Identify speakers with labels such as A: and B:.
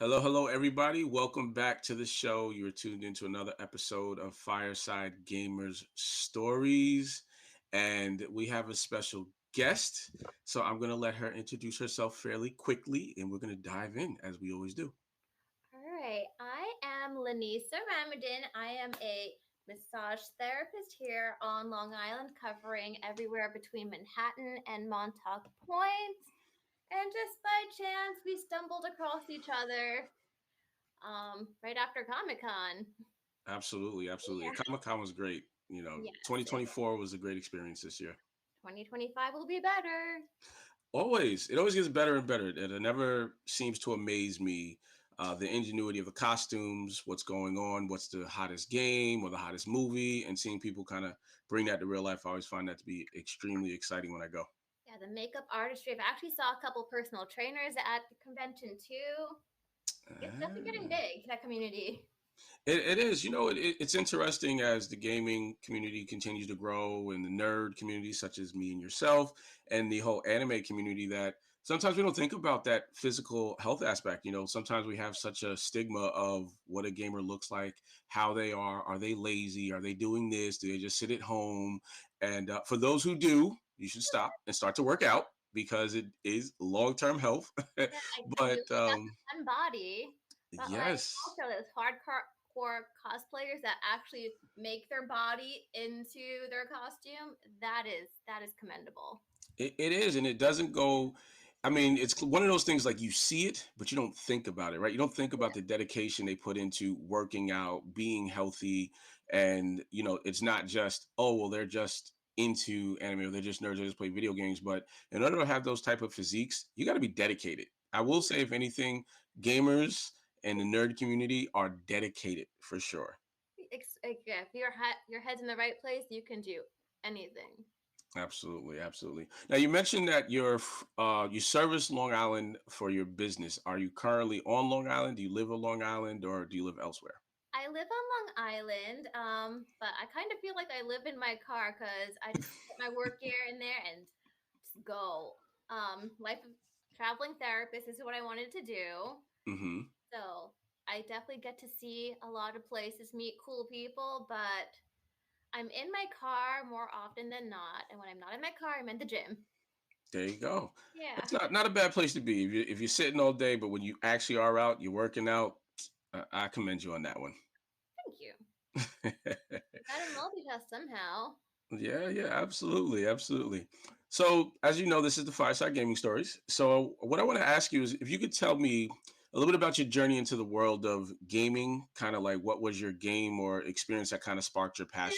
A: Hello, hello, everybody. Welcome back to the show. You're tuned into another episode of Fireside Gamers Stories. And we have a special guest. So I'm going to let her introduce herself fairly quickly, and we're going to dive in as we always do.
B: All right, I am Lineesa Ramadan. I am a massage therapist here on Long Island, covering everywhere between Manhattan and Montauk Point. And just by chance, we stumbled across each other right after Comic Con.
A: Absolutely, absolutely.
B: Yeah,
A: Comic Con was great. You know,
B: yes,
A: 2024 was a great experience this year.
B: 2025 will be better.
A: Always, it always gets better and better. It never seems to amaze me. The ingenuity of the costumes, what's going on, what's the hottest game or the hottest movie, and seeing people kind of bring that to real life. I always find that to be extremely exciting when I go.
B: Yeah, the makeup artistry. I've actually saw a couple personal trainers at the convention too. It's definitely getting
A: Ah.
B: big, that community.
A: It is, it's interesting as the gaming community continues to grow and the nerd community, such as me and yourself, and the whole anime community, that sometimes we don't think about that physical health aspect. Sometimes we have such a stigma of what a gamer looks like, how they are they lazy, are they doing this, do they just sit at home? And for those who do, you should stop and start to work out because it is long-term health.
B: Yeah, ideally,
A: But
B: that's a fun body. But like
A: yes.
B: also those hardcore cosplayers that actually make their body into their costume, that is commendable.
A: It is, and it doesn't go. I mean, it's one of those things like you see it, but you don't think about it, right? You don't think about the dedication they put into working out, being healthy, and it's not just, oh, well, they're just into anime or they're just nerds, they just play video games. But in order to have those type of physiques, you got to be dedicated. I will say, if anything, gamers and the nerd community are dedicated for sure.
B: Yeah, if your head's in the right place, you can do anything.
A: Absolutely, absolutely. Now you mentioned that you service Long Island for your business. Are you currently on Long Island? Do you live on Long Island, or do you live elsewhere?
B: I live on Long Island, but I kind of feel like I live in my car because I just put my work gear in there and just go. Life of traveling therapist is what I wanted to do.
A: Mm-hmm.
B: So I definitely get to see a lot of places, meet cool people, but I'm in my car more often than not. And when I'm not in my car, I'm in the gym.
A: There you go.
B: Yeah,
A: That's not a bad place to be. If you're sitting all day, but when you actually are out, you're working out. I commend you on that one.
B: thank you. Gotta multitask somehow.
A: Yeah, yeah, absolutely, absolutely. So, as you know, this is the Fireside Gaming Stories. So, what I want to ask you is if you could tell me a little bit about your journey into the world of gaming, kind of like what was your game or experience that kind of sparked your passion